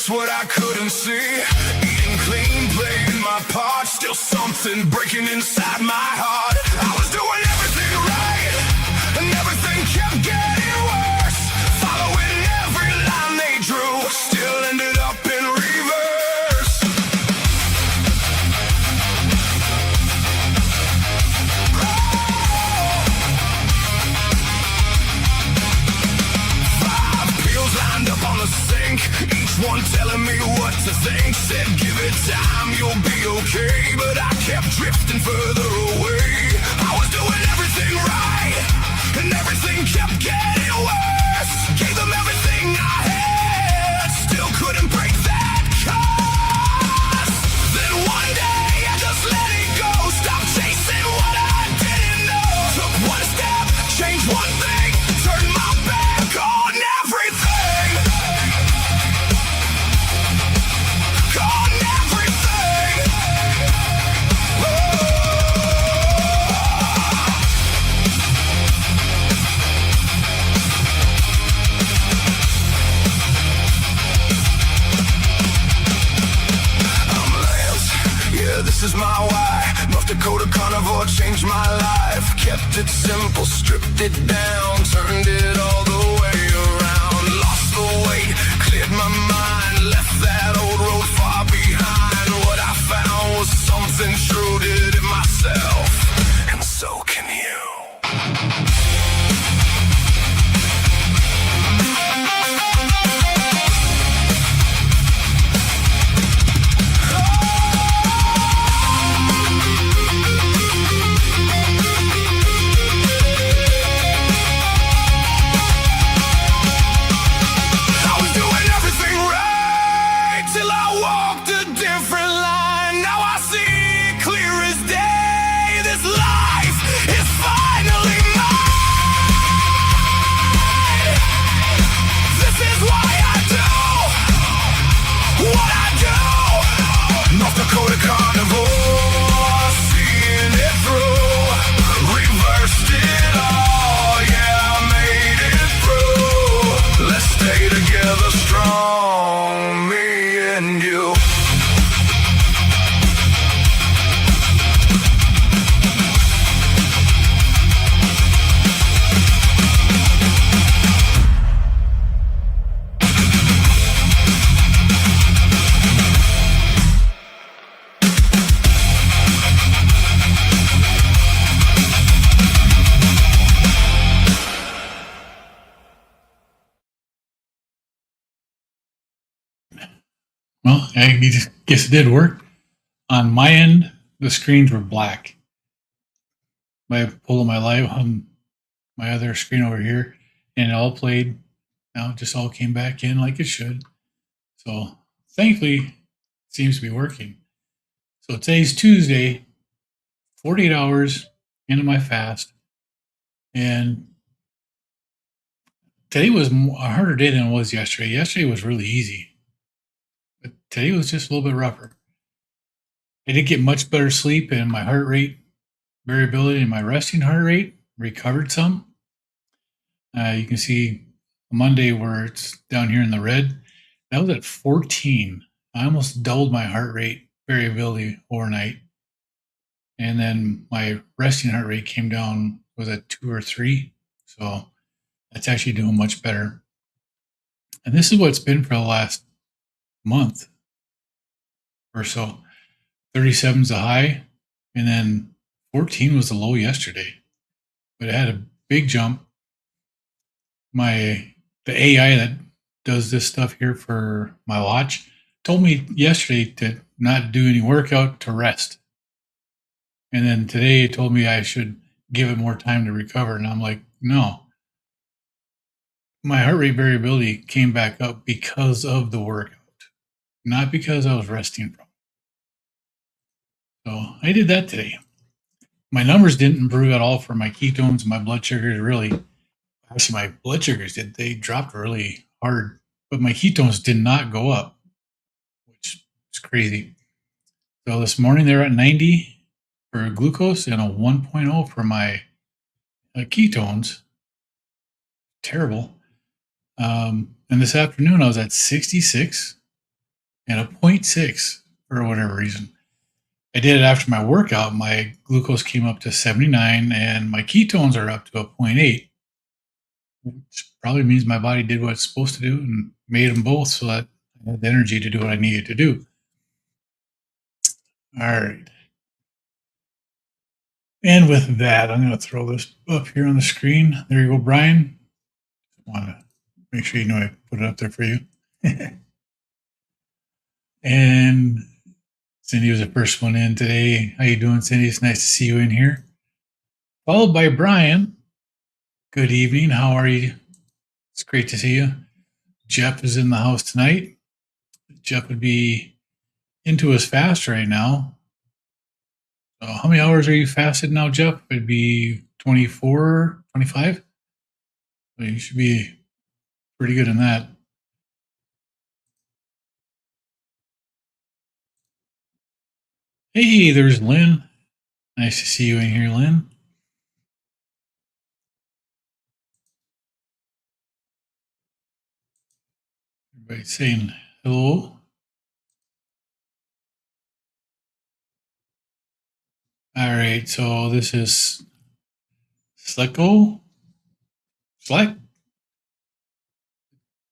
fix what I couldn't see. Eating clean, playing my part. Still something breaking inside my heart. I was doing everything right, and everything kept getting worse. Following every line they drew, still ended up in reverse. Five pills lined up on the sink, each one telling me what to think. Said give it time, you'll be okay, but I kept drifting further away. I was doing everything right, and everything kept getting worse. Gave them everything I had, still couldn't break that curse. Then one day I just let it go, stopped chasing what I didn't know. Took one step, changed one thing, turned my back on everything. On everything. I'm Lance, yeah, this is my why. North Dakota carnivore changed my life. Kept it simple, stripped it down, turned it all the way around. Lost the weight, cleared my mind, left that old road far behind. What I found was something true, did it myself, and so can you. I was doing everything right till I walked a different line. Now I see clear as day. This life is finally mine. This is why I do what I do. North Dakota carnivore, seeing it through. Reversed it all, yeah, I made it through. Let's stay together strong, me and you. Well, I guess it did work. On my end, the screens were black. I pulled up my live on my other screen over here, and it all played. Now it just all came back in like it should. So thankfully, it seems to be working. So today's Tuesday, 48 hours into my fast, and today was a harder day than it was yesterday. Yesterday was really easy, but today was just a little bit rougher. I did get much better sleep, and my heart rate variability and my resting heart rate recovered some. You can see Monday where it's down here in the red. That was at 14. I almost doubled my heart rate variability overnight. And then my resting heart rate came down, was at 2 or 3. So that's actually doing much better. And this is what it's been for the last month or so. 37 is the high, and then 14 was the low yesterday. But it had a big jump. The AI that does this stuff here for my watch told me yesterday to not do any workout, to rest. And then today it told me I should give it more time to recover. And I'm like, no. My heart rate variability came back up because of the workout, not because I was resting from it. So I did that today. My numbers didn't improve at all for my ketones and my blood sugars, really. Actually, my blood sugars did. They dropped really hard, but my ketones did not go up, which is crazy. So this morning they're at 90 for glucose and a 1.0 for my ketones. Terrible. And this afternoon I was at 66 and a zero 0.6 for whatever reason. I did it after my workout. My glucose came up to 79 and my ketones are up to a zero 0.8, which probably means my body did what it's supposed to do and made them both so that I had the energy to do what I needed to do. All right. And with that, I'm going to throw this up here on the screen. There you go, Brian. Want to make sure you know I put it up there for you. And Cindy was the first one in today. How you doing, Cindy? It's nice to see you in here. Followed by Brian. Good evening. How are you? It's great to see you. Jeff is in the house tonight. Jeff would be into his fast right now. So how many hours are you fasted now, Jeff? It'd be 24, 25? So you should be pretty good in that. Hey, there's Lynn. Nice to see you in here, Lynn. Everybody saying hello. All right, so this is Slecko. Select.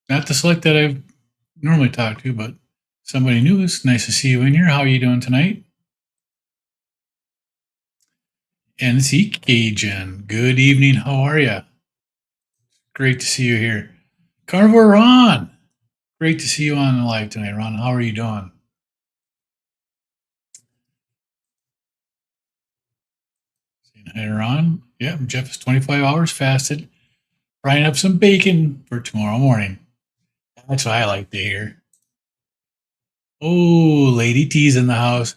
Not the Select that I normally talk to, but somebody new. It's nice to see you in here. How are you doing tonight? NC Cajun. Good evening. How are you? Great to see you here. Carnivore Ron. Great to see you on the live tonight, Ron. How are you doing? Saying hi, Ron. Yeah, Jeff is 25 hours fasted. Frying up some bacon for tomorrow morning. That's what I like to hear. Oh, Lady T's in the house.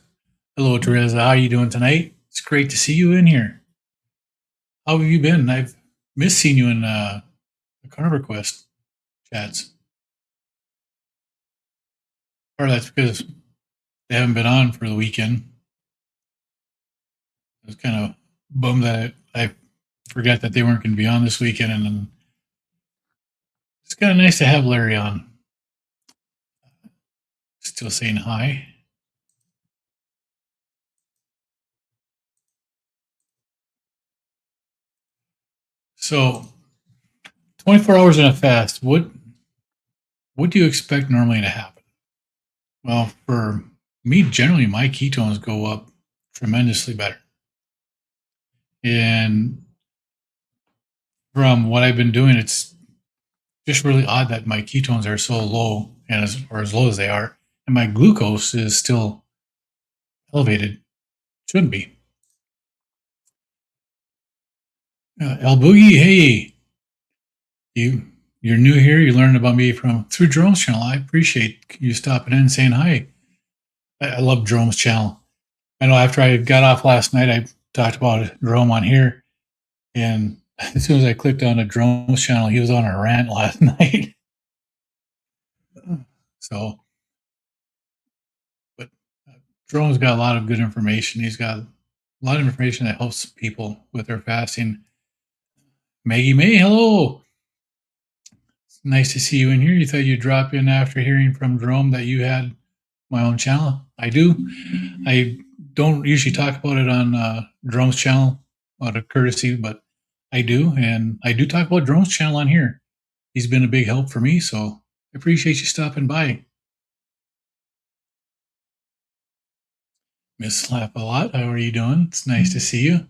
Hello, Teresa. How are you doing tonight? It's great to see you in here. How have you been? I've missed seeing you in the Carnivore Quest chats. Or that's because they haven't been on for the weekend. I was kind of bummed that I forgot that they weren't going to be on this weekend, and then it's kind of nice to have Larry on. Still saying hi. So, 24 hours in a fast. What do you expect normally to happen? Well, for me, generally, my ketones go up tremendously better. And from what I've been doing, it's just really odd that my ketones are so low and as low as they are, and my glucose is still elevated. Shouldn't be. El Boogie, hey, you're new here. You learned about me through Jerome's channel. I appreciate you stopping in and saying hi. I love Jerome's channel. I know after I got off last night, I talked about Jerome on here, and as soon as I clicked on a Jerome's channel, he was on a rant last night. So, but Jerome's got a lot of good information. He's got a lot of information that helps people with their fasting. Maggie May, hello. It's nice to see you in here. You thought you'd drop in after hearing from Jerome that you had my own channel. I do. I don't usually talk about it on Jerome's channel out of courtesy, but I do. And I do talk about Jerome's channel on here. He's been a big help for me, so I appreciate you stopping by. Miss Slap a lot. How are you doing? It's nice to see you.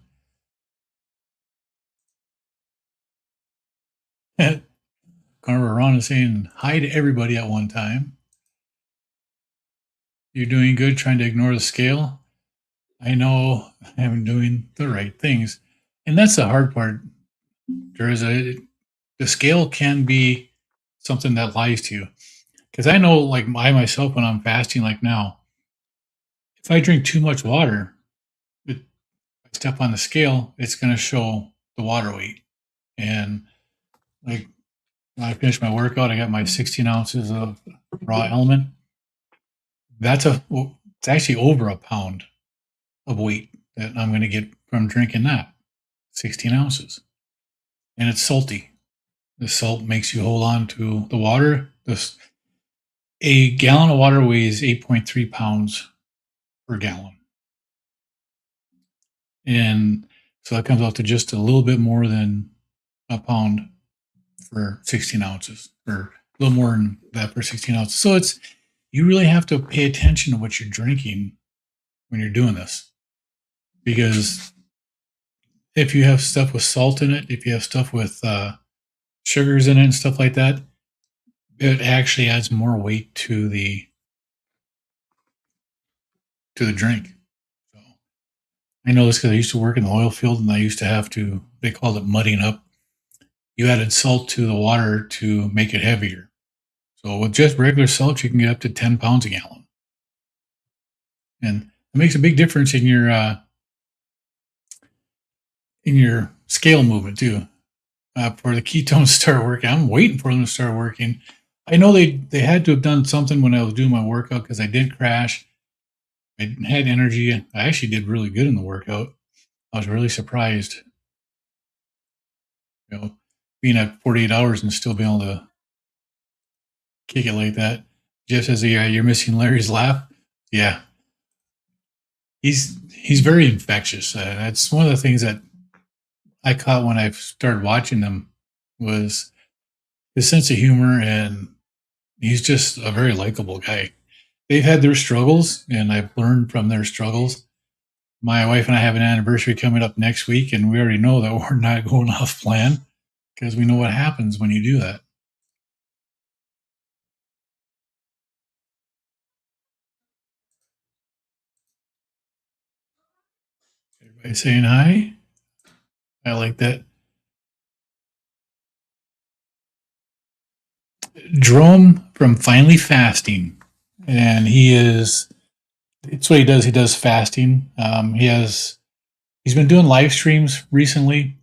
Carver Ron is saying hi to everybody at one time. You're doing good trying to ignore the scale. I know I'm doing the right things. And that's the hard part. The scale can be something that lies to you. Because I know, like I myself, when I'm fasting, like now, if I drink too much water, if I step on the scale, it's going to show the water weight. And like when I finished my workout, I got my 16 ounces of raw element. It's actually over a pound of weight that I'm going to get from drinking that 16 ounces. And it's salty. The salt makes you hold on to the water. A gallon of water weighs 8.3 pounds per gallon. And so that comes out to just a little bit more than a pound for 16 ounces, or a little more than that for 16 ounces. So you really have to pay attention to what you're drinking when you're doing this. Because if you have stuff with salt in it, if you have stuff with sugars in it and stuff like that, it actually adds more weight to the drink. So I know this because I used to work in the oil field, and I used to have to. They called it mudding up. You added salt to the water to make it heavier. So with just regular salt, you can get up to 10 pounds a gallon, and it makes a big difference in your scale movement too. For the ketones to start working, I'm waiting for them to start working. I know they had to have done something when I was doing my workout because I did crash. I had energy. I actually did really good in the workout. I was really surprised, being at 48 hours and still being able to kick it like that. Jeff says, "Yeah, you're missing Larry's laugh." Yeah, he's very infectious. That's one of the things that I caught when I started watching them was his sense of humor, and he's just a very likable guy. They've had their struggles, and I've learned from their struggles. My wife and I have an anniversary coming up next week, and we already know that we're not going off plan because we know what happens when you do that. Everybody saying hi. I like that. Jerome from Finally Fasting, and it's what he does. He does fasting. He's been doing live streams recently,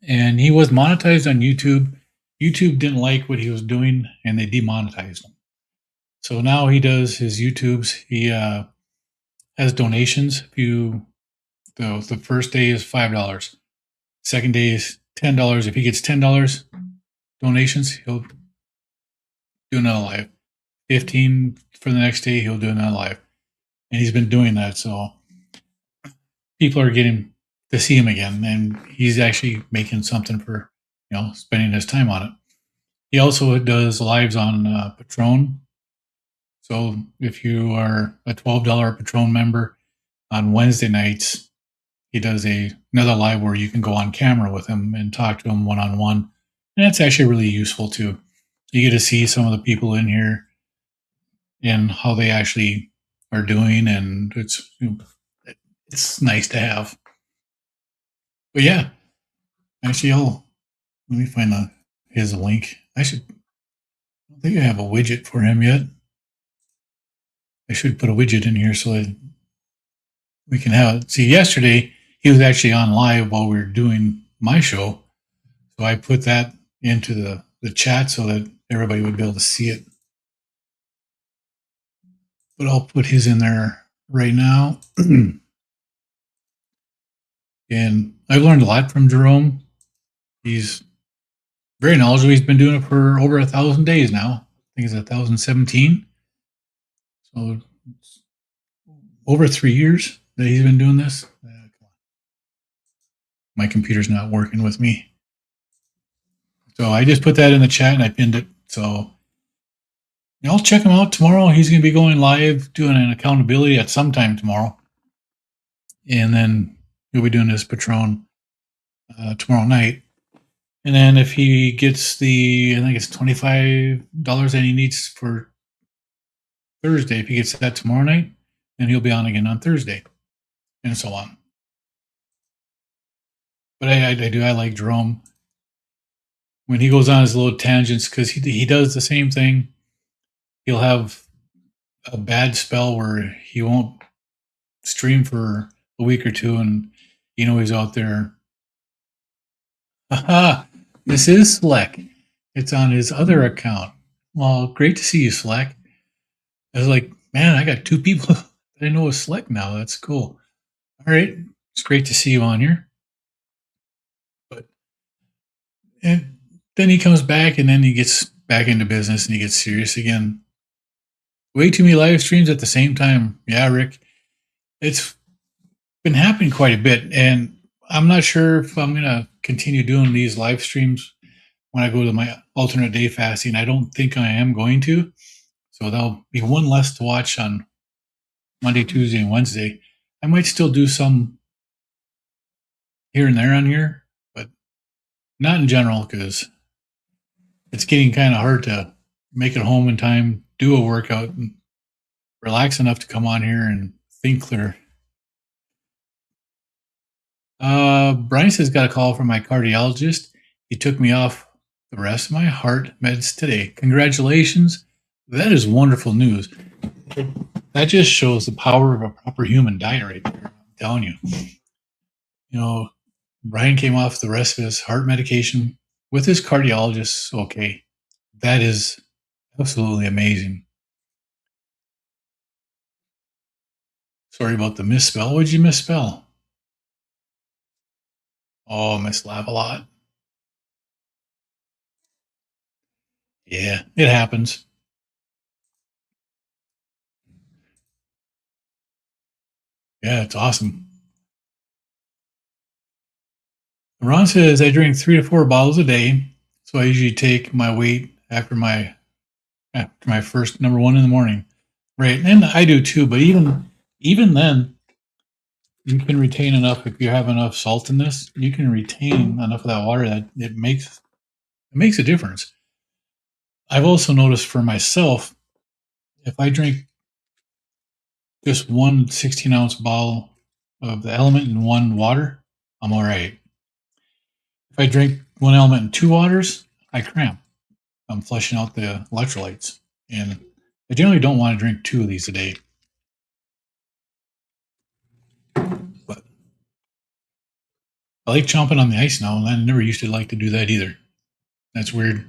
and he was monetized on YouTube. YouTube didn't like what he was doing, and they demonetized him. So now he does his YouTubes. He has donations. If you the first day is $5, second day is $10. If he gets $10 donations, he'll do another live. 15 for the next day, he'll do another live, and he's been doing that. So people are getting to see him again, and he's actually making something for spending his time on it. He also does lives on Patron. So if you are a $12 Patron member, on Wednesday nights he does another live where you can go on camera with him and talk to him one on one, and that's actually really useful too. You get to see some of the people in here and how they actually are doing, and it's nice to have. But yeah, actually, let me find his link. I don't think I have a widget for him yet. I should put a widget in here so that we can have it. See, yesterday he was actually on live while we were doing my show, so I put that into the chat so that everybody would be able to see it. But I'll put his in there right now. And I've learned a lot from Jerome. He's very knowledgeable. He's been doing it for over 1,000 days now. I think it's 1,017. So it's over 3 years that he's been doing this. My computer's not working with me. So I just put that in the chat and I pinned it. So I'll check him out tomorrow. He's going to be going live doing an accountability at some time tomorrow. And then he'll be doing his Patron tomorrow night. And then if he gets I think it's $25 that he needs for Thursday, if he gets that tomorrow night, then he'll be on again on Thursday, and so on. But I like Jerome when he goes on his little tangents, because he does the same thing. He'll have a bad spell where he won't stream for a week or two, and he's out there. Aha! This is Slack. It's on his other account. Well, great to see you, Slack. I was like, man, I got 2 people that I know is Slack now. That's cool. All right, it's great to see you on here. And then he comes back, and then he gets back into business, and he gets serious again. Way too many live streams at the same time. Yeah, Rick. It's been happening quite a bit. And I'm not sure if I'm going to continue doing these live streams when I go to my alternate day fasting. I don't think I am going to. So that'll be one less to watch on Monday, Tuesday, and Wednesday. I might still do some here and there on here, but not in general because it's getting kind of hard to make it home in time, do a workout, and relax enough to come on here and think clear. Brian says got a call from my cardiologist. He took me off the rest of my heart meds today. Congratulations. That is wonderful news. That just shows the power of a proper human diet right there. I'm telling you. You know, Brian came off the rest of his heart medication with his cardiologist. Okay. That is absolutely amazing. Sorry about the misspell. What did you misspell? Oh, Miss Lave-A-Lot. Yeah, it happens. Yeah, it's awesome. Ron says I drink 3 to 4 bottles a day, so I usually take my weight after my first number one in the morning. Right, and I do too. But even then, you can retain enough if you have enough salt in this. You can retain enough of that water that it makes a difference. I've also noticed for myself, if I drink just one 16-ounce bottle of the element and one water, I'm all right. If I drink one element and two waters, I cramp. I'm flushing out the electrolytes. And I generally don't want to drink 2 of these a day. But I like chomping on the ice now, and I never used to like to do that either. That's weird.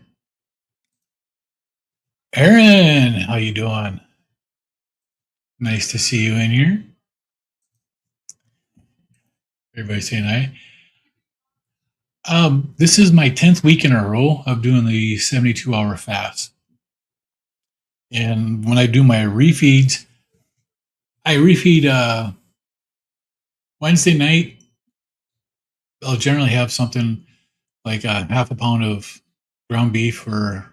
Aaron, how you doing? Nice to see you in here. Everybody saying hi. This is my 10th week in a row of doing the 72-hour fast. And when I do my refeeds, I refeed Wednesday night. I'll generally have something like a half a pound of ground beef or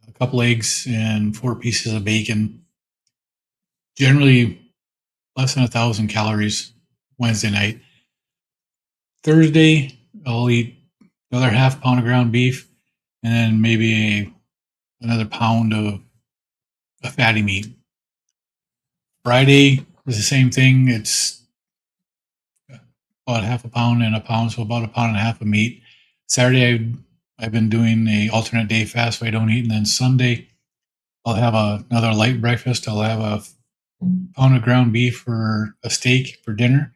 a couple eggs and 4 pieces of bacon. Generally less than 1,000 calories Wednesday night. Thursday, I'll eat another half pound of ground beef and then maybe another pound of a fatty meat. Friday is the same thing. It's about half a pound and a pound, so about a pound and a half of meat. Saturday, I've been doing a alternate day fast so I don't eat, and then Sunday, I'll have another light breakfast. I'll have a pound of ground beef for a steak for dinner,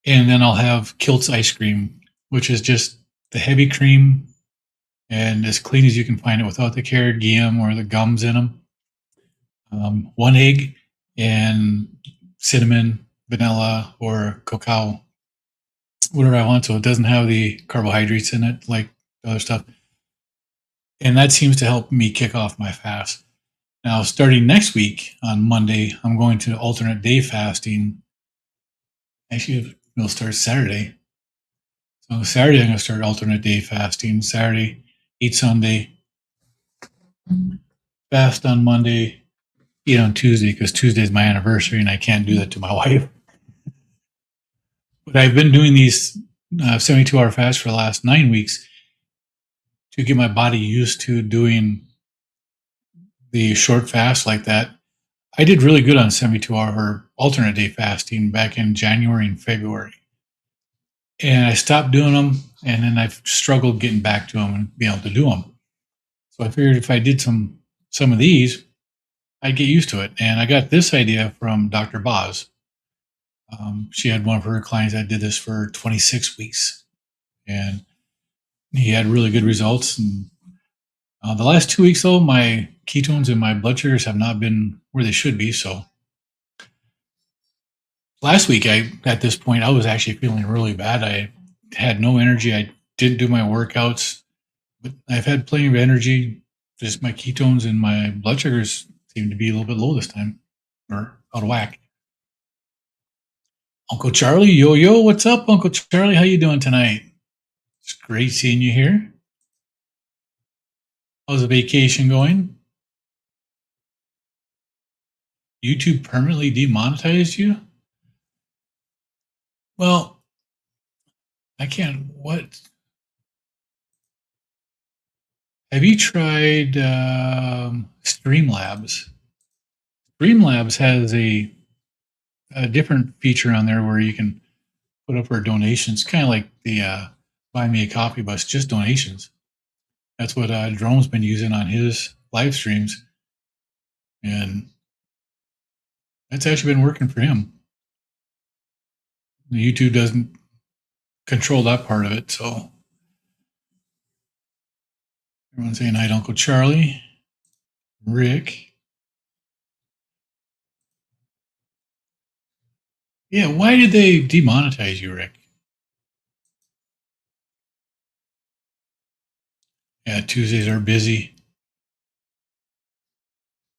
and then I'll have Kilt's ice cream, which is just the heavy cream and as clean as you can find it without the carrot diem or the gums in them. 1 egg and cinnamon, vanilla, or cacao, whatever I want. So it doesn't have the carbohydrates in it like the other stuff. And that seems to help me kick off my fast. Now, starting next week on Monday, I'm going to alternate day fasting. Actually, it'll start Saturday. So Saturday, I'm going to start alternate day fasting. Saturday, eat Sunday, fast on Monday, eat on Tuesday because Tuesday is my anniversary and I can't do that to my wife. But I've been doing these 72-hour fasts for the last 9 weeks to get my body used to doing the short fast like that. I did really good on 72-hour alternate day fasting back in January and February. And I stopped doing them, and then I've struggled getting back to them and being able to do them. So I figured if I did some of these, I'd get used to it. And I got this idea from Dr. Boz. She had one of her clients that did this for 26 weeks, and he had really good results. And the last 2 weeks, though, my ketones and my blood sugars have not been where they should be. So last week, at this point, I was actually feeling really bad. I had no energy. I didn't do my workouts, but I've had plenty of energy. Just my ketones and my blood sugars Seemed to be a little bit low this time, or out of whack. Uncle Charlie, yo yo, what's up, Uncle Charlie? How you doing tonight? It's great seeing you here. How's the vacation going? YouTube permanently demonetized you? Well, I can't. What? Have you tried Streamlabs? Streamlabs has a different feature on there where you can put up our donations, kind of like the Buy Me a Coffee Bus, just donations. That's what Jerome's been using on his live streams, and that's actually been working for him. YouTube doesn't control that part of it, so everyone's saying hi to Uncle Charlie, Rick. Yeah, why did they demonetize you, Rick? Yeah, Tuesdays are busy.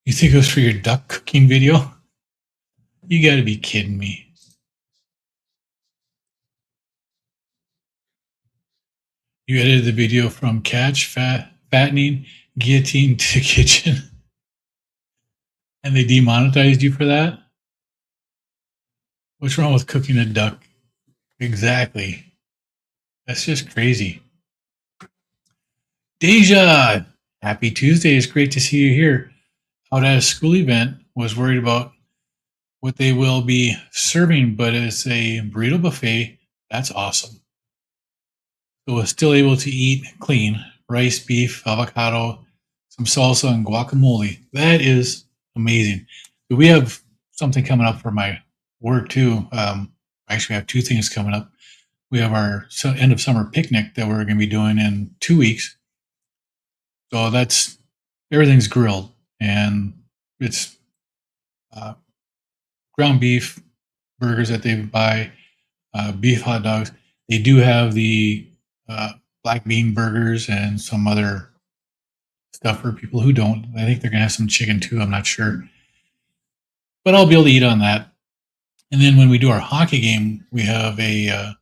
You think it was for your duck cooking video? You got to be kidding me. You edited the video from catch, fattening, guillotine to kitchen, and they demonetized you for that? What's wrong with cooking a duck? Exactly. That's just crazy. Deja, happy Tuesday. It's great to see you here. Out at a school event, was worried about what they will be serving, but it's a burrito buffet. That's awesome. So we're still able to eat clean rice, beef, avocado, some salsa, and guacamole. That is amazing. We have something coming up for my work too. Actually, we have two things coming up. We have our end of summer picnic that we're going to be doing in 2 weeks. So that's everything's grilled, and it's ground beef burgers that they buy, beef hot dogs. They do have the black bean burgers and some other stuff for people who don't. I think they're going to have some chicken too. I'm not sure. But I'll be able to eat on that. And then when we do our hockey game, we have a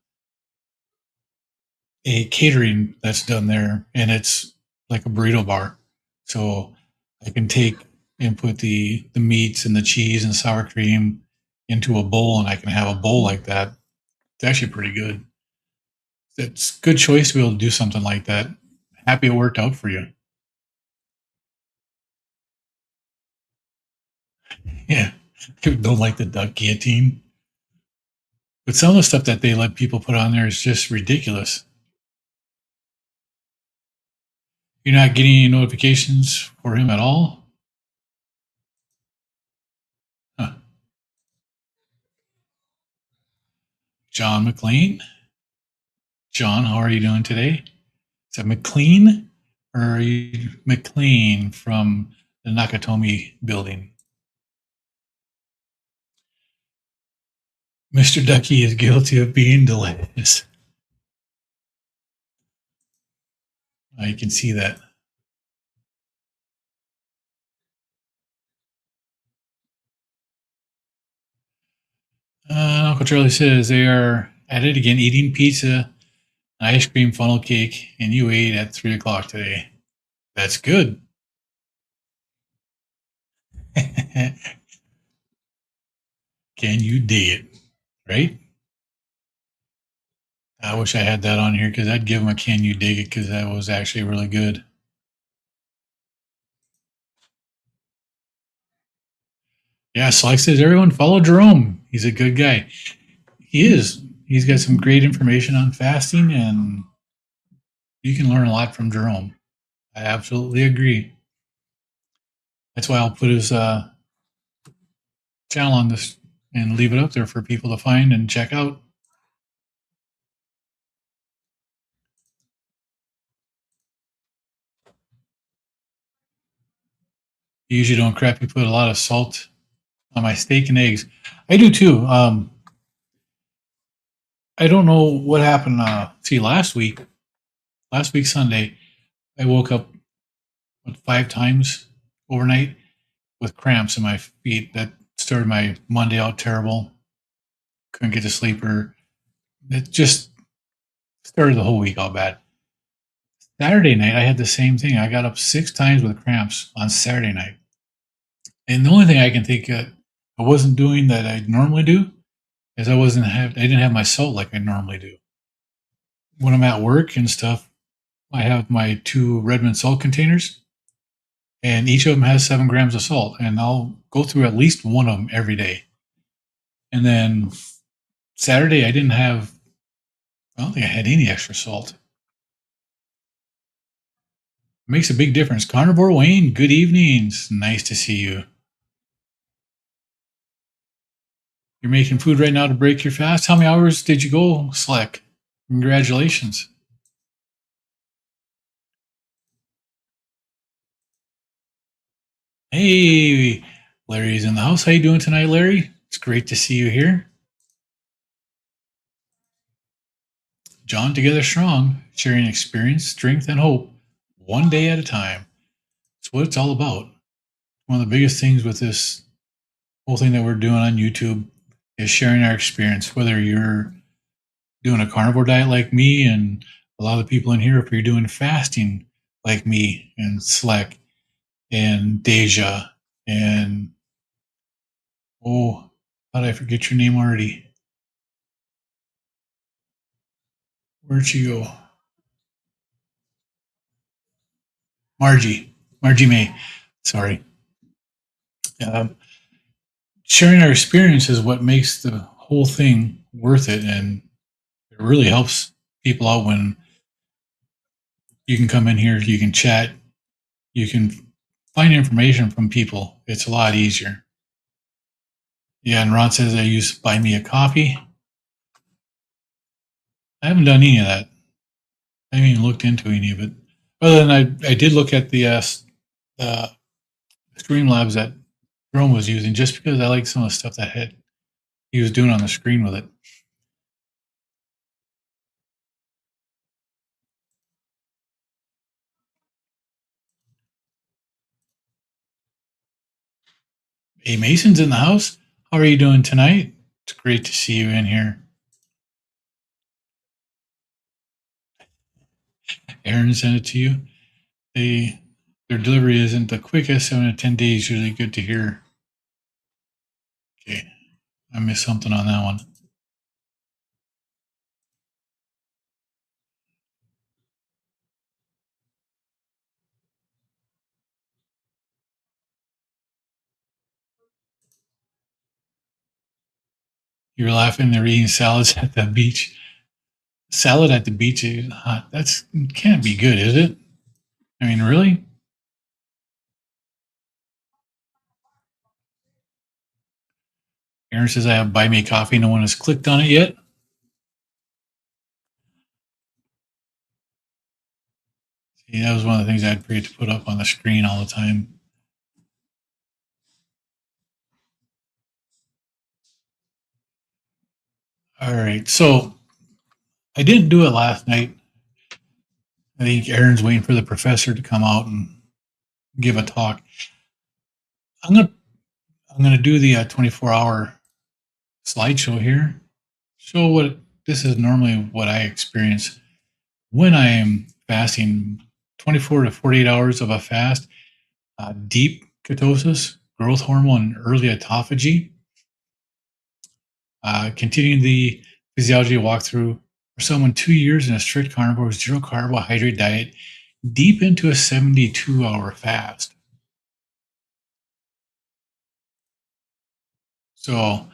catering that's done there, and it's like a burrito bar. So I can take and put the meats and the cheese and sour cream into a bowl, and I can have a bowl like that. It's actually pretty good. It's a good choice to be able to do something like that. Happy it worked out for you. Yeah, people don't like the duck guillotine, but some of the stuff that they let people put on there is just ridiculous. You're not getting any notifications for him at all? Huh. John McLean? John, how are you doing today? Is that McLean? Or are you McLean from the Nakatomi building? Mr. Ducky is guilty of being delicious. You can see that. Uncle Charlie says they are at it again, eating pizza, ice cream, funnel cake, and you ate at 3 o'clock today. That's good. Can you dig it? Right? I wish I had that on here because I'd give him a can you dig it because that was actually really good. Yeah, Slick says everyone follow Jerome. He's a good guy. He is. He's got some great information on fasting, and you can learn a lot from Jerome. I absolutely agree. That's why I'll put his channel on this and leave it up there for people to find and check out. You usually don't crappy put a lot of salt on my steak and eggs. I do too. I don't know what happened. See, last week Sunday, I woke up 5 times overnight. with cramps in my feet. That started my Monday out terrible. Couldn't get to sleep, or it just started the whole week out bad. Saturday night, I had the same thing. I got up 6 times with cramps on Saturday night. And the only thing I can think I wasn't doing that I normally do is I didn't have my salt like I normally do. When I'm at work and stuff, I have my 2 Redmond salt containers, and each of them has 7 grams of salt, and I'll go through at least one of them every day. And then Saturday, I don't think I had any extra salt. It makes a big difference. Carnivore Wayne, good evenings. Nice to see you. You're making food right now to break your fast. How many hours did you go, Slack? Congratulations. Hey, Larry's in the house. How you doing tonight, Larry? It's great to see you here. John Together Strong, sharing experience, strength, and hope, one day at a time. That's what it's all about. One of the biggest things with this whole thing that we're doing on YouTube is sharing our experience, whether you're doing a carnivore diet like me and a lot of the people in here, if you're doing fasting like me and Slack and Deja and, oh, how did I forget your name already? Where'd she go? Margie May. Sorry. Um, Sharing our experience is what makes the whole thing worth it, and it really helps people out when you can come in here, you can chat, you can find information from people. It's a lot easier. Yeah, and Ron says I use Buy Me a Coffee. I haven't done any of that. I haven't even looked into any of it. Other than I did look at the Streamlabs that Jerome was using, just because I like some of the stuff that he was doing on the screen with it. Hey, Mason's in the house. How are you doing tonight? It's great to see you in here. Aaron sent it to you. Their delivery isn't the quickest. 7 to 10 days usually good to hear. Okay, I missed something on that one. You're laughing. They're eating salads at the beach. Salad at the beach. That's can't be good, is it? I mean, really? Aaron says I have Buy Me Coffee. No one has clicked on it yet. See, that was one of the things I'd forget to put up on the screen all the time. All right, so I didn't do it last night. I think Aaron's waiting for the professor to come out and give a talk. I'm gonna I'm gonna do the 24-hour slideshow here. Show what this is normally what I experience when I am fasting. 24 to 48 hours of a fast, deep ketosis, growth hormone, early autophagy. Continuing the physiology walkthrough for someone 2 years in a strict carnivore, zero carbohydrate diet, deep into a 72-hour fast. So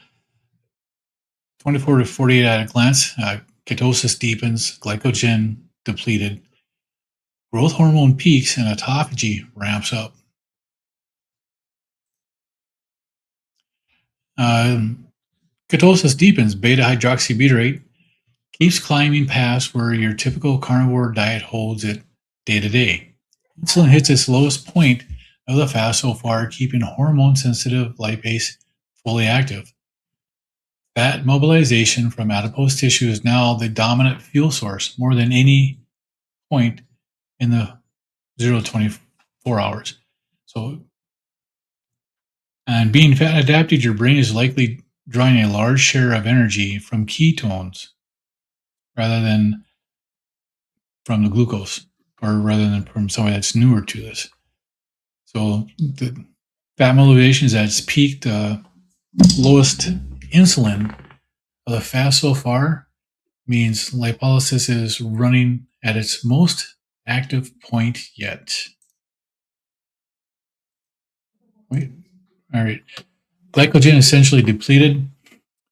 24 to 48 at a glance, ketosis deepens, glycogen depleted, growth hormone peaks, and autophagy ramps up. Um, Ketosis deepens, beta hydroxybutyrate keeps climbing past where your typical carnivore diet holds it day to day. Insulin hits its lowest point of the fast so far, keeping hormone sensitive lipase fully active. Fat mobilization from adipose tissue is now the dominant fuel source more than any point in the 0 to 24 hours. So And being fat adapted, your brain is likely drawing a large share of energy from ketones rather than from the glucose, or rather than from somebody that's newer to this. So the fat motivation is at its peak, the lowest insulin of the fast so far means lipolysis is running at its most active point yet. Wait, all right. Glycogen essentially depleted.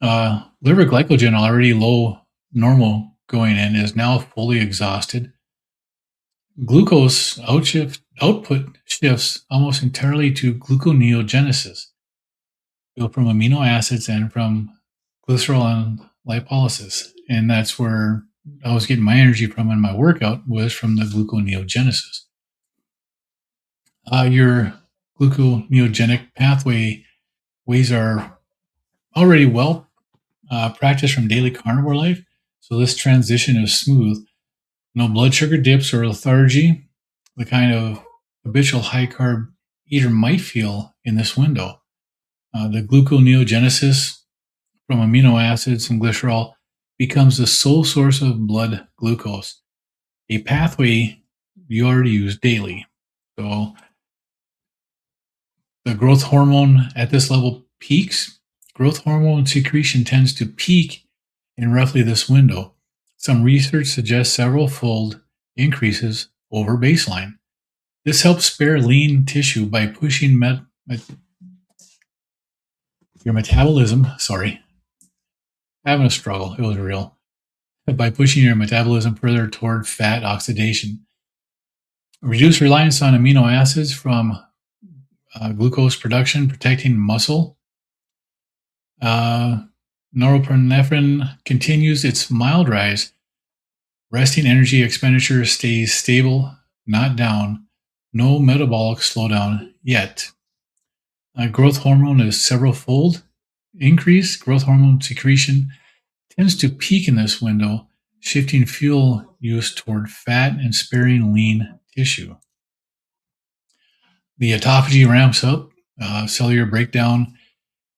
Liver glycogen already low normal going in is now fully exhausted. Glucose output shifts almost entirely to gluconeogenesis, built from amino acids and from glycerol and lipolysis. And that's where I was getting my energy from in my workout, was from the gluconeogenesis. Your gluconeogenic pathway ways are already well practiced from daily carnivore life. So this transition is smooth. No blood sugar dips or lethargy, the kind of habitual high carb eater might feel in this window. The gluconeogenesis from amino acids and glycerol becomes the sole source of blood glucose, a pathway you already use daily. So the growth hormone at this level peaks. Growth hormone secretion tends to peak in roughly this window. Some research suggests several fold increases over baseline. This helps spare lean tissue by pushing your metabolism. Sorry, having a struggle. It was real. By pushing your metabolism further toward fat oxidation. Reduce reliance on amino acids from glucose production, protecting muscle. Norepinephrine continues its mild rise. Resting energy expenditure stays stable, not down. No metabolic slowdown yet. Growth hormone is several fold increase. Growth hormone secretion tends to peak in this window, shifting fuel use toward fat and sparing lean tissue. The autophagy ramps up, cellular breakdown,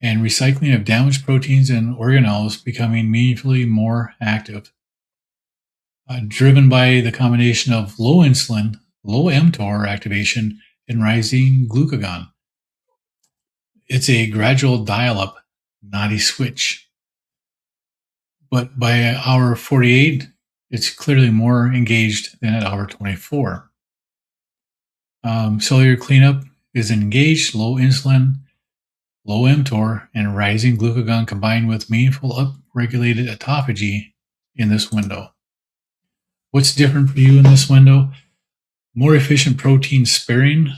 and recycling of damaged proteins and organelles becoming meaningfully more active. Driven by the combination of low insulin, low mTOR activation, and rising glucagon. It's a gradual dial up, not a switch. But by hour 48, it's clearly more engaged than at hour 24. Cellular cleanup is engaged, low insulin, low mTOR, and rising glucagon combined with meaningful upregulated autophagy in this window. What's different for you in this window? More efficient protein sparing,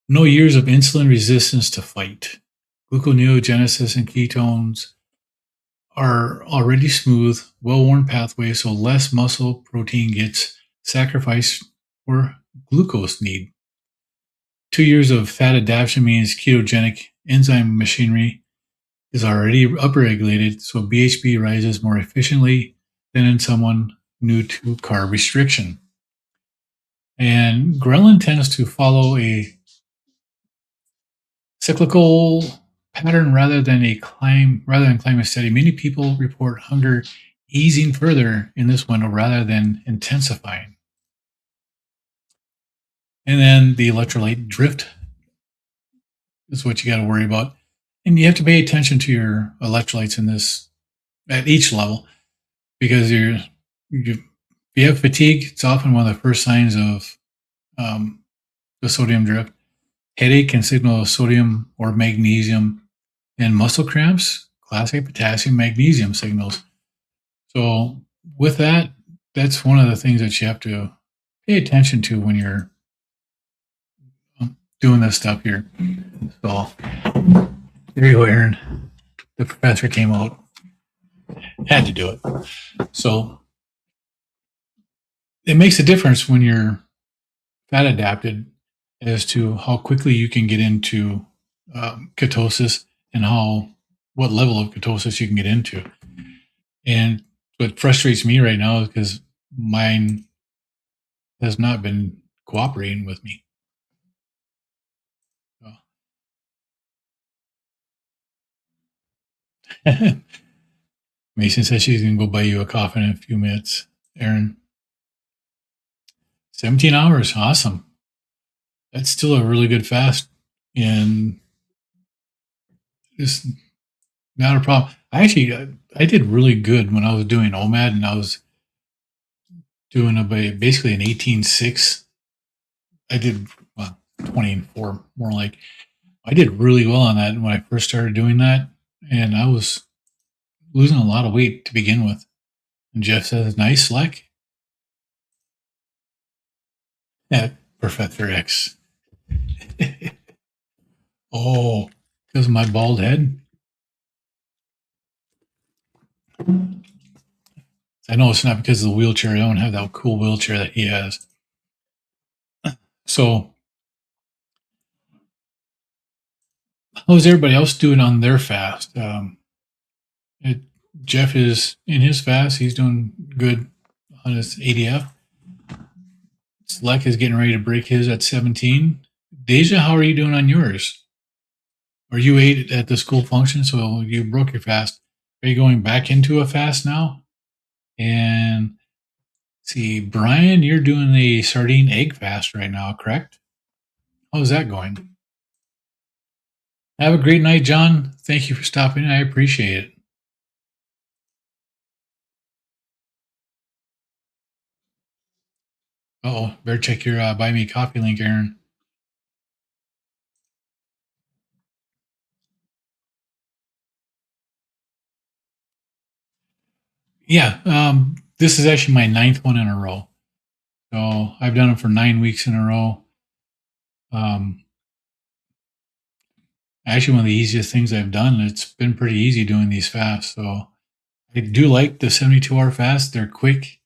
no years of insulin resistance to fight. Gluconeogenesis and ketones are already smooth, well-worn pathways, so less muscle protein gets sacrificed for glucose need. 2 years of fat adaptation means ketogenic enzyme machinery is already upregulated, so BHB rises more efficiently than in someone new to carb restriction. And ghrelin tends to follow a cyclical pattern rather than climbing steady. Many people report hunger easing further in this window rather than intensifying. And then the electrolyte drift is what you got to worry about. And you have to pay attention to your electrolytes in this at each level, because if you have fatigue, it's often one of the first signs of the sodium drift. Headache can signal sodium or magnesium, and muscle cramps, classic potassium magnesium signals. So with that, that's one of the things that you have to pay attention to when you're doing this stuff here. So there you go, Aaron. The professor came out, had to do it. So it makes a difference when you're fat adapted as to how quickly you can get into ketosis and what level of ketosis you can get into. And what frustrates me right now is because mine has not been cooperating with me. Mason says she's going to go buy you a coffee in a few minutes. Aaron, 17 hours. Awesome. That's still a really good fast. And it's not a problem. I did really good when I was doing OMAD, and I was doing basically an 18.6. I did, well, 24 more like. I did really well on that when I first started doing that. And I was losing a lot of weight to begin with. And Jeff says, nice, Slack. Yeah, Professor X. Oh, because of my bald head? I know it's not because of the wheelchair. I don't have that cool wheelchair that he has. So, how's everybody else doing on their fast? It, Jeff is in his fast. He's doing good on his ADF. Select is getting ready to break his at 17. Deja, how are you doing on yours? Or you ate at the school function, so you broke your fast. Are you going back into a fast now? And see, Brian, you're doing the sardine egg fast right now, correct? How's that going? Have a great night, John. Thank you for stopping in. I appreciate it. Oh, better check your buy me coffee link, Aaron. Yeah, this is actually my 9th one in a row. So I've done it for 9 weeks in a row. Actually, one of the easiest things I've done. It's been pretty easy doing these fasts. So I do like the 72-hour fast. They're quick.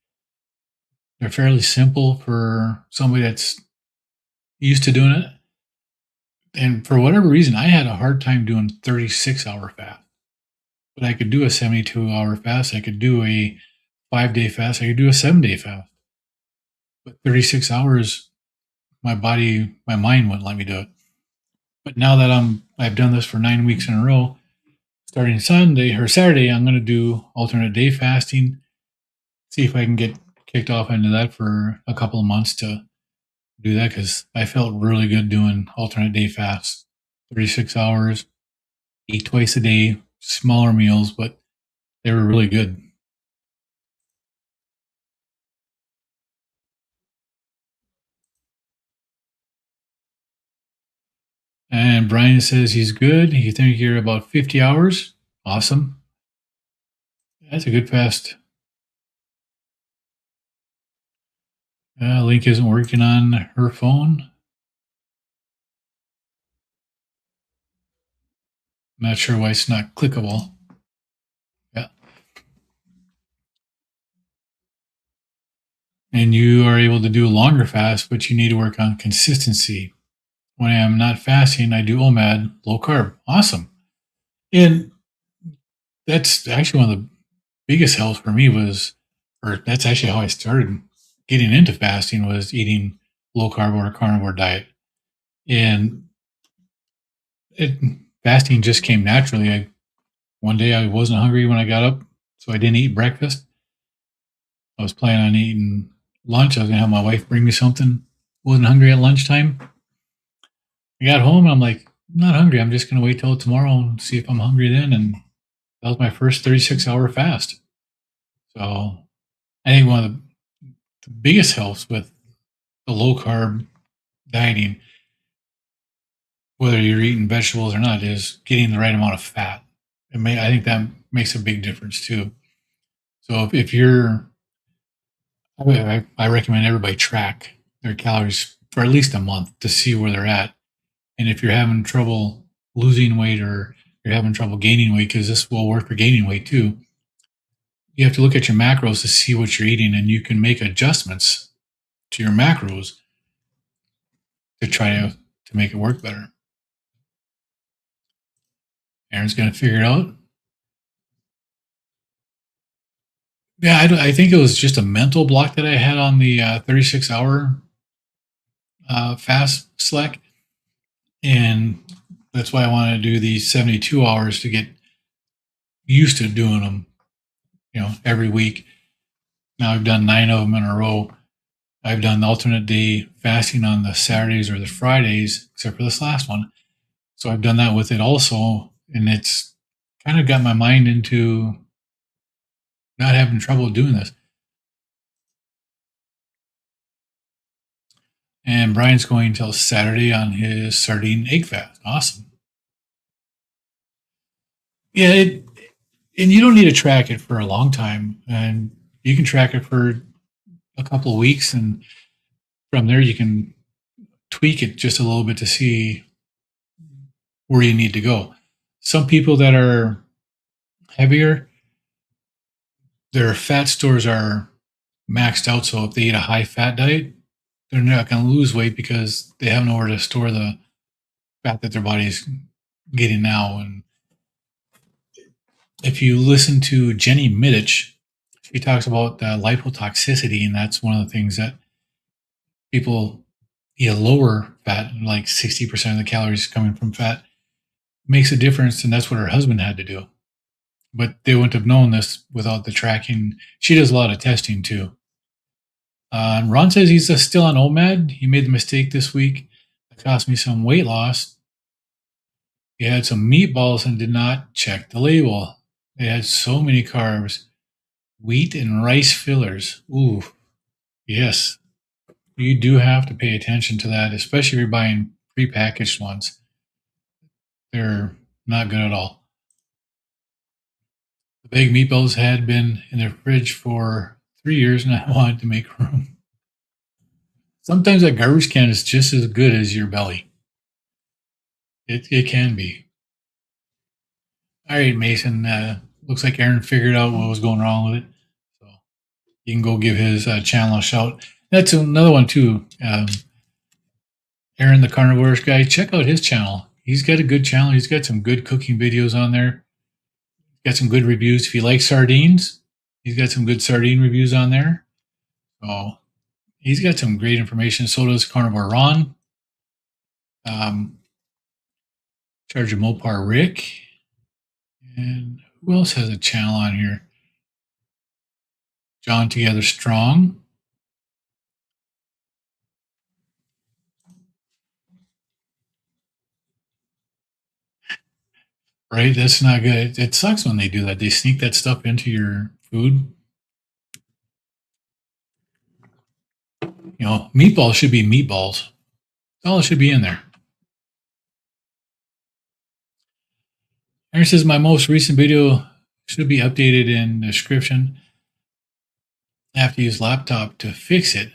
They're fairly simple for somebody that's used to doing it. And for whatever reason, I had a hard time doing 36-hour fast. But I could do a 72-hour fast. I could do a 5-day fast. I could do a 7-day fast. But 36 hours, my mind wouldn't let me do it. But now that I've done this for 9 weeks in a row, starting Sunday or Saturday, I'm going to do alternate day fasting. See if I can get kicked off into that for a couple of months to do that, because I felt really good doing alternate day fasts. 36 hours, eat twice a day, smaller meals, but they were really good. And Brian says he's good. He thinks you're about 50 hours. Awesome. That's a good fast. Link isn't working on her phone. I'm not sure why it's not clickable. Yeah. And you are able to do a longer fast, but you need to work on consistency. When I am not fasting, I do OMAD, low carb. Awesome. And that's actually one of the biggest helps for me or that's actually how I started getting into fasting, was eating low carb or a carnivore diet. And it, fasting just came naturally. One day I wasn't hungry when I got up, so I didn't eat breakfast. I was planning on eating lunch. I was going to have my wife bring me something. Wasn't hungry at lunchtime. I got home and I'm like, I'm not hungry. I'm just going to wait till tomorrow and see if I'm hungry then. And that was my first 36-hour fast. So I think one of the biggest helps with the low carb dieting, whether you're eating vegetables or not, is getting the right amount of fat. I think that makes a big difference too. So if you're, I recommend everybody track their calories for at least a month to see where they're at. And if you're having trouble losing weight, or you're having trouble gaining weight, because this will work for gaining weight too, you have to look at your macros to see what you're eating, and you can make adjustments to your macros to try to make it work better. Aaron's going to figure it out. Yeah, I think it was just a mental block that I had on the 36-hour fast Slack. And that's why I wanted to do these 72 hours to get used to doing them, every week. Now I've done 9 of them in a row. I've done the alternate day fasting on the Saturdays or the Fridays, except for this last one. So I've done that with it also, and it's kind of got my mind into not having trouble doing this. And Brian's going till Saturday on his sardine egg fast. Awesome. Yeah, and you don't need to track it for a long time, and you can track it for a couple of weeks, and from there you can tweak it just a little bit to see where you need to go. Some people that are heavier, their fat stores are maxed out. So if they eat a high fat diet, they're not going to lose weight because they have nowhere to store the fat that their body's getting now. And if you listen to Jenny Middich, she talks about lipotoxicity, and that's one of the things that people eat a lower fat, like 60% of the calories coming from fat, makes a difference. And that's what her husband had to do. But they wouldn't have known this without the tracking. She does a lot of testing too. Ron says he's still on OMAD. He made the mistake this week. It cost me some weight loss. He had some meatballs and did not check the label. They had so many carbs, wheat and rice fillers. Ooh, yes. You do have to pay attention to that, especially if you're buying prepackaged ones. They're not good at all. The big meatballs had been in their fridge for 3 years, and I wanted to make room. Sometimes that garbage can is just as good as your belly. It can be. All right, Mason. Looks like Aaron figured out what was going wrong with it. So you can go give his channel a shout. That's another one, too. Aaron, the carnivorous guy, check out his channel. He's got a good channel. He's got some good cooking videos on there. Got some good reviews. If you like sardines, he's got some good sardine reviews on there. So he's got some great information. So does Carnivore Ron. Charge of Mopar Rick. And who else has a channel on here? John Together Strong. Right? That's not good. It sucks when they do that. They sneak that stuff into your food. Meatballs should be meatballs. That's all it should be in there. Aaron says my most recent video should be updated in the description. I have to use laptop to fix it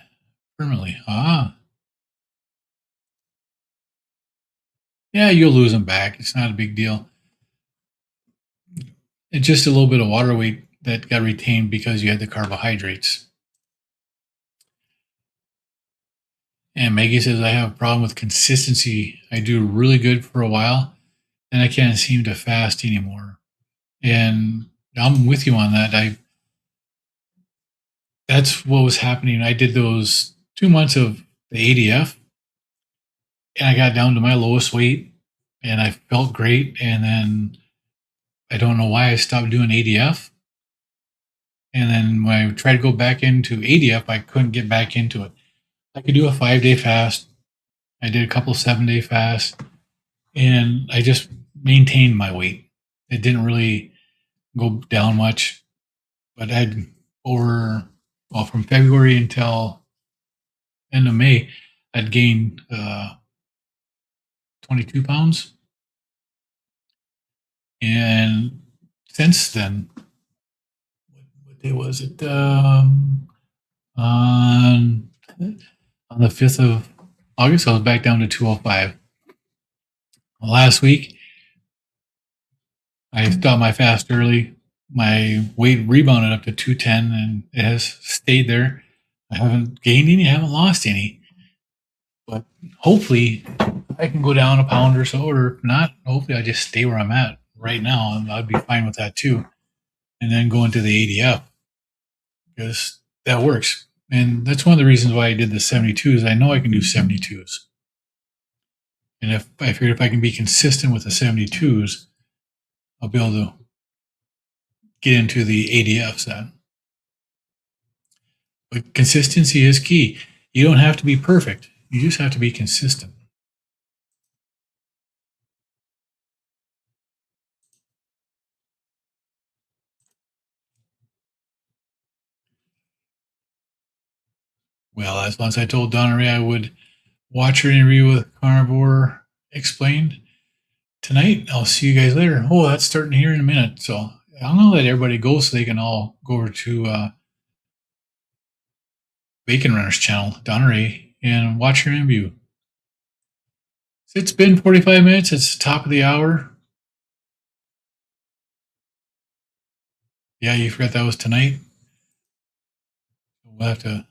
permanently. Yeah, you'll lose them back. It's not a big deal. It's just a little bit of water weight that got retained because you had the carbohydrates. And Maggie says, I have a problem with consistency. I do really good for a while, and I can't seem to fast anymore. And I'm with you on that. That's what was happening. I did those 2 months of the ADF, and I got down to my lowest weight, and I felt great. And then I don't know why I stopped doing ADF. And then when I tried to go back into ADF, I couldn't get back into it. I could do a 5-day fast. I did a couple 7-day fasts, and I just maintained my weight. It didn't really go down much, but I'd from February until end of May, I'd gained 22 pounds. And since then, what day was it? On the 5th of August, I was back down to 205. Last week, I stopped my fast early. My weight rebounded up to 210, and it has stayed there. I haven't gained any, I haven't lost any. But hopefully, I can go down a pound or so, or if not, hopefully I just stay where I'm at right now, and I'd be fine with that too. And then go into the ADF, because that works. And that's one of the reasons why I did the 72s. I know I can do 72s. And if I figured if I can be consistent with the 72s, I'll be able to get into the ADFs then. But consistency is key. You don't have to be perfect. You just have to be consistent. Well, as once I told Donna Ray I would watch her interview with Carnivore Explained tonight. I'll see you guys later. Oh, that's starting here in a minute. So I'm going to let everybody go so they can all go over to Bacon Runner's channel, Donna Ray, and watch her interview. It's been 45 minutes. It's the top of the hour. Yeah, you forgot that was tonight. We'll have to.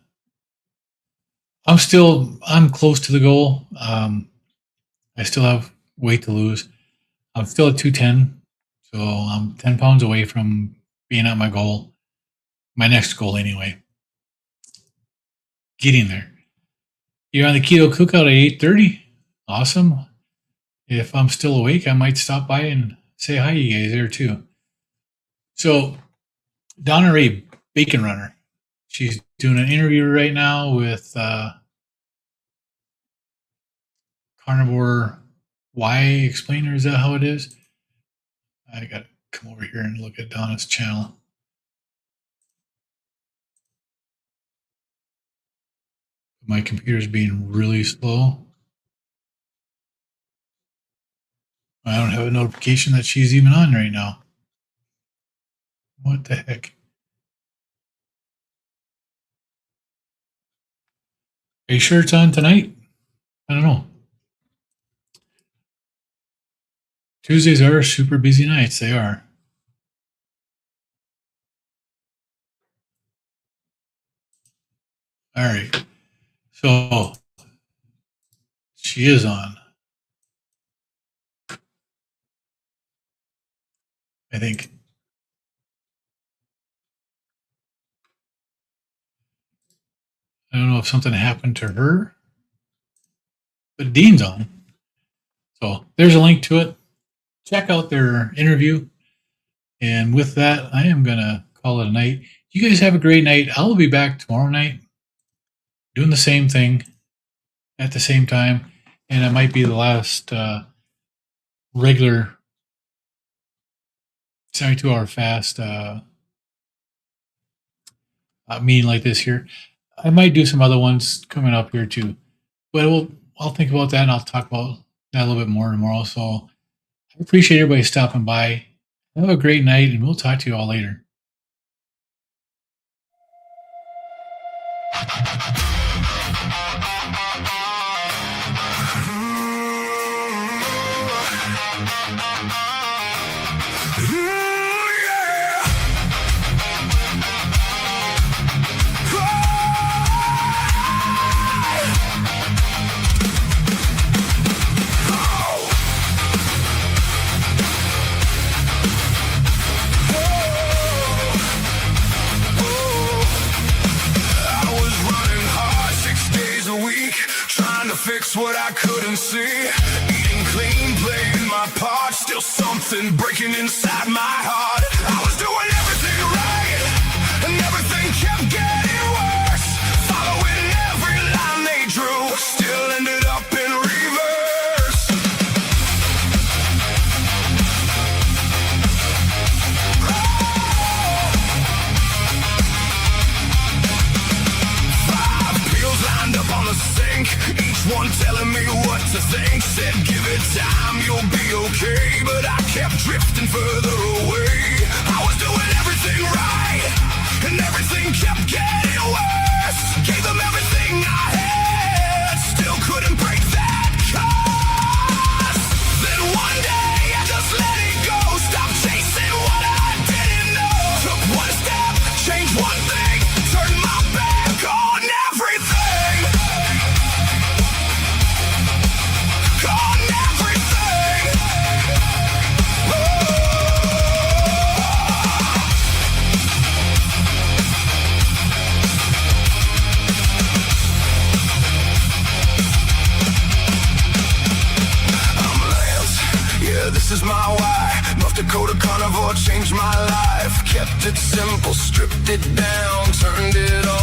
I'm close to the goal. I still have weight to lose. I'm still at 210, so I'm 10 pounds away from being at my goal. My next goal, anyway. Getting there. You're on the keto cookout at 8:30. Awesome. If I'm still awake, I might stop by and say hi to you guys there too. So, Donna Ray, Bacon Runner. She's doing an interview right now with Carnivore Y Explainer. Is that how it is? I got to come over here and look at Donna's channel. My computer's being really slow. I don't have a notification that she's even on right now. What the heck? Are you sure it's on tonight? I don't know. Tuesdays are super busy nights. They are. All right. So she is on. I think. I don't know if something happened to her, but Dean's on. So there's a link to it. Check out their interview. And with that, I am going to call it a night. You guys have a great night. I'll be back tomorrow night doing the same thing at the same time. And it might be the last regular 72-hour fast meeting like this here. I might do some other ones coming up here too. But I'll think about that and I'll talk about that a little bit more tomorrow. So I appreciate everybody stopping by. Have a great night and we'll talk to you all later. Fix what I couldn't see. Eating clean, playing my part. Still something breaking inside my heart. I was doing everything right, and everything kept getting worse. Following every line they drew, still ended up in reverse. Five pills lined up on the sink, one telling me what to think. Said give it time, you'll be okay. But I kept drifting further away. I was doing everything right, and everything kept getting worse. Gave them everything I had, still couldn't break that curse. Then one day I just let it go. Stopped chasing what I didn't know. Took one step, changed one thing, turned my back on everything. This is my why. North Dakota carnivore changed my life. Kept it down, turned it